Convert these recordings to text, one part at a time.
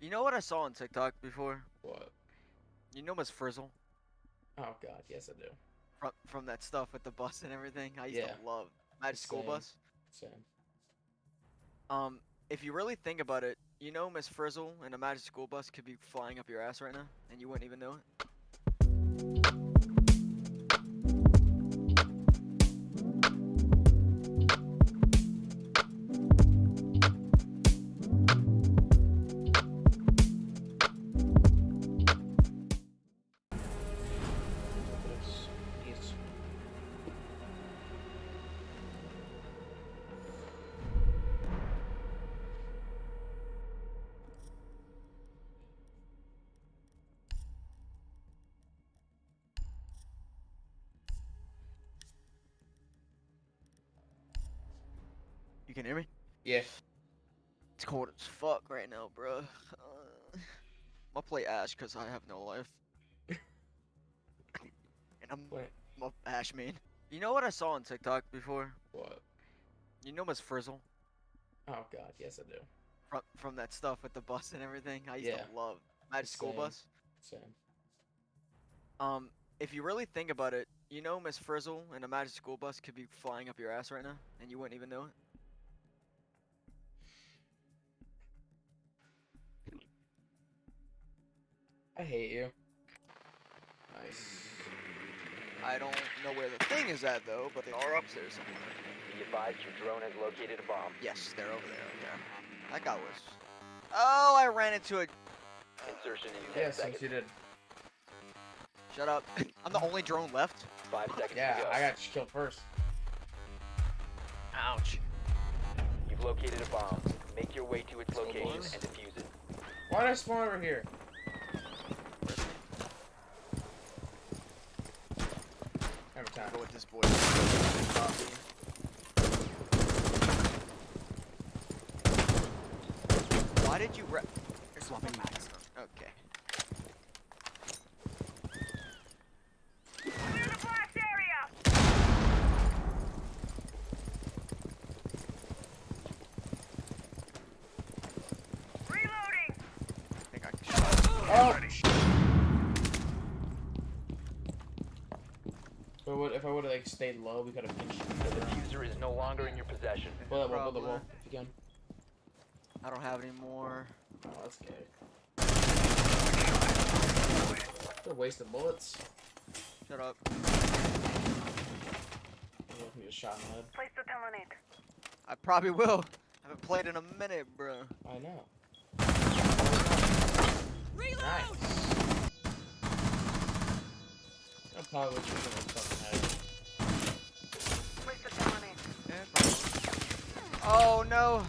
You know what I saw on TikTok before? What? You know Miss Frizzle? Oh god, yes I do. From that stuff with the bus and everything? I used Yeah. to love Magic School Same. Bus. Same. If you really think about it, you know Miss Frizzle and a Magic School Bus could be flying up your ass right now, and you wouldn't even know it. He's You can hear me? yeah. It's cold as fuck right now, bro. I'll play Ash because I have no life. And Wait. I'm a Ash main. You know what I saw on TikTok before? What? You know Miss Frizzle? Oh god, yes I do. From that stuff with the bus and everything? I used Yeah. to love Magic School Same. Bus. Same. If you really think about it, you know Miss Frizzle and a Magic School Bus could be flying up your ass right now, and you wouldn't even know it. I hate you. Nice. I don't know where the thing is at though, but they are upstairs somewhere. Be advised your drone has located a bomb. Yes, they're over there. Okay. That guy was. Oh, I ran into a. Insertion in 10 Yeah, since seconds. you did. Shut up. I'm the only drone left. 5 seconds Yeah, to go. I got you killed first. Ouch. You've located a bomb. Make your way to its Let's go, location boys. and defuse it. Why did I spawn over here? Every time. Go with this boy. Why did you You're swapping mags. Okay. Clear the blast area! Reloading! I think I shot. Oh! But if I would have like stayed low, we could have finished. The diffuser is no longer in your possession. Pull that wall, pull the Probably. wall, if you can. I don't have any more. Oh, that's gay. What a waste of bullets. Shut up. I'm gonna need a shot in the head. Place the terminate. I probably will. I haven't played in a minute, bro. I know. Reload! Nice. I'll probably shoot him in the fucking head. Place the terminate. Yeah, probably. Oh no.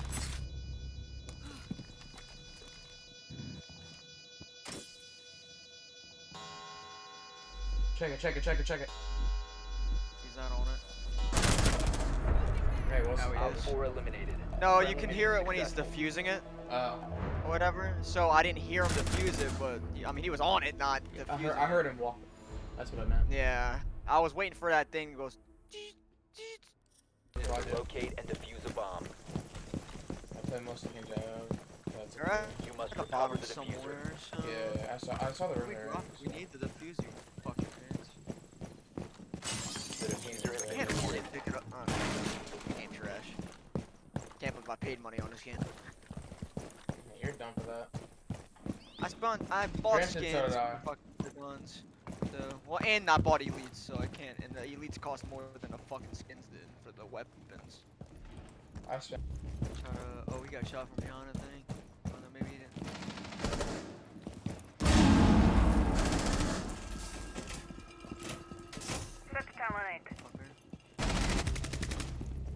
Check it, check it, check it, check it. He's not on it. Hey, what's Now he Op is. 4 eliminated. No, you can hear it when he's defusing it Oh. or whatever. So I didn't hear him defuse it, but I mean he was on it, not defusing. I heard him walk. That's what I meant. Yeah, I was waiting for that thing to go. That's what I do. Locate and defuse a bomb. I play most of the games I have. That's okay. Alright. You must Like a recover bomb the diffuser. somewhere. So. Yeah, I saw the room there. We need the diffuser, you fucking fans. The diffuser has I been can't secured. really pick it up. Oh, no. Game trash. Can't put my paid money on this game. Man, you're dumb for that. I bought Granted, so skins did I. for fucking the guns. So, well, and I bought elites, so I can't. And the elites cost more than the fucking skins did for the weapons. I spent. Oh, we got shot from behind, I think. Oh, no, maybe he didn't. Set the terminate. Fucker.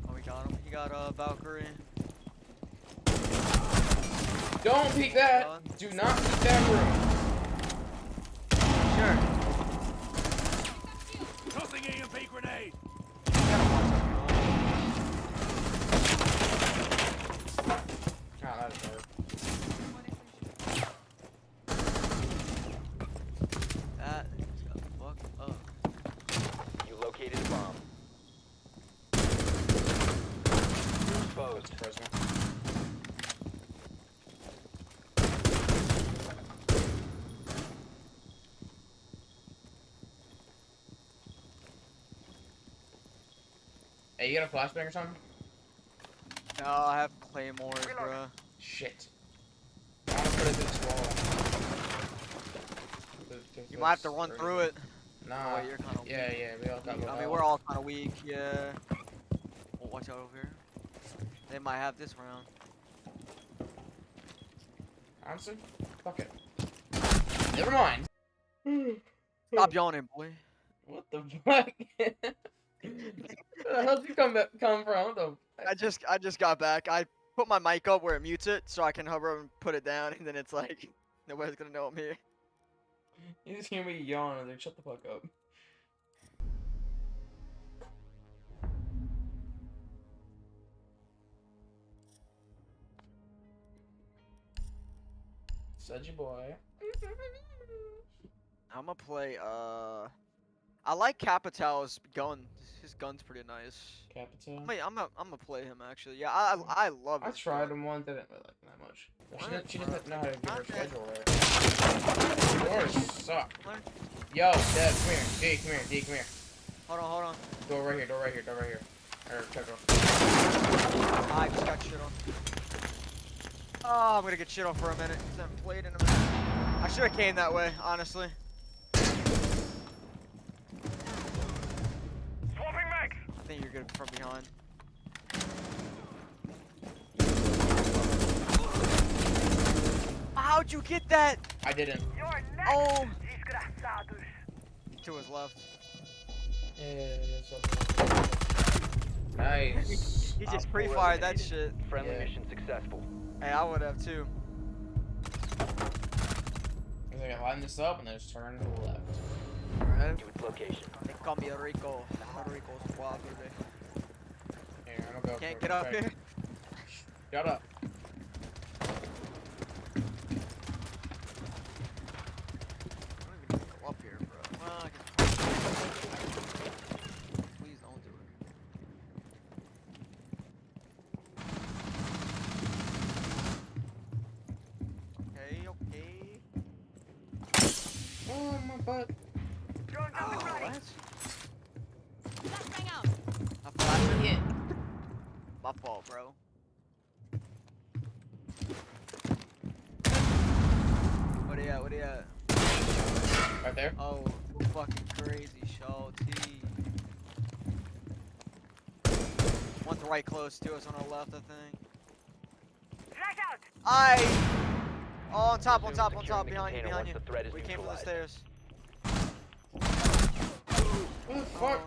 Oh, we got him. He got Valkyrie. Don't peek that! Do not peek that room! Sure. Tossing EMP grenade! Ah, that is hard. That just got fucked up. You located a bomb. Exposed. Surprise me. Hey, you got a flashbang or something? No, I have claymores, bro. Shit. I wanna put it through this wall. You might have to run through it. Nah. Oh, wait, you're kind of Yeah, yeah, we all got low I mean, health. we're all kind of weak, yeah. Oh, watch out over here. They might have this round. Honestly, fuck it. Never mind. Stop yawning, boy. What the fuck? Where the hell did you come from? The I just got back. I put my mic up where it mutes it, so I can hover and put it down, and then it's like nobody's gonna know I'm here. You just hear me yawn and like, shut the fuck up. Such a boy. I'm gonna play. I like Capital's gun. His gun's pretty nice. Capital. Wait, I'm gonna play him actually. Yeah, I love. I his tried gun. him one, didn't really like him that much. What? She doesn't know how to get her Okay. schedule right. Doors suck. What? Yo, Dad, come here. D, come here. D, come here. Hold on. Door right here. Door right here. Door right here. Or check door. I just got shit on. Oh, I'm gonna get shit on for a minute. 'Cause I haven't played in a minute. I should have came that way, honestly. Swapping mags. I think you're good from behind. How'd you get that? I didn't. You're next. Oh, Desgraçados. to his left. Yeah, nice. He just Op 4 pre-fired that eliminated. shit. Friendly Yeah. mission successful. Hey, I would have too. I'm gonna line this up and then just turn to the left. Alright. To its location. They call me Rico. Rico's wild today. Here, I'm gonna go. Can't for it. get up Okay. here. Shut up. I don't even need to go up here, bro. Well, I can... Please don't do it. Okay. Oh, my butt. Drones Oh, up and ready. what? Flashbang out. A flashbang? Yeah. My fault, bro. What are you at? What are you at? Right there. Oh, fucking crazy, show T. One's right close to us on our left, I think. Flash out. Oh, on top, Resume behind securing you, the container behind once you. the threat is We came from the neutralized. stairs. What the fuck? Oh,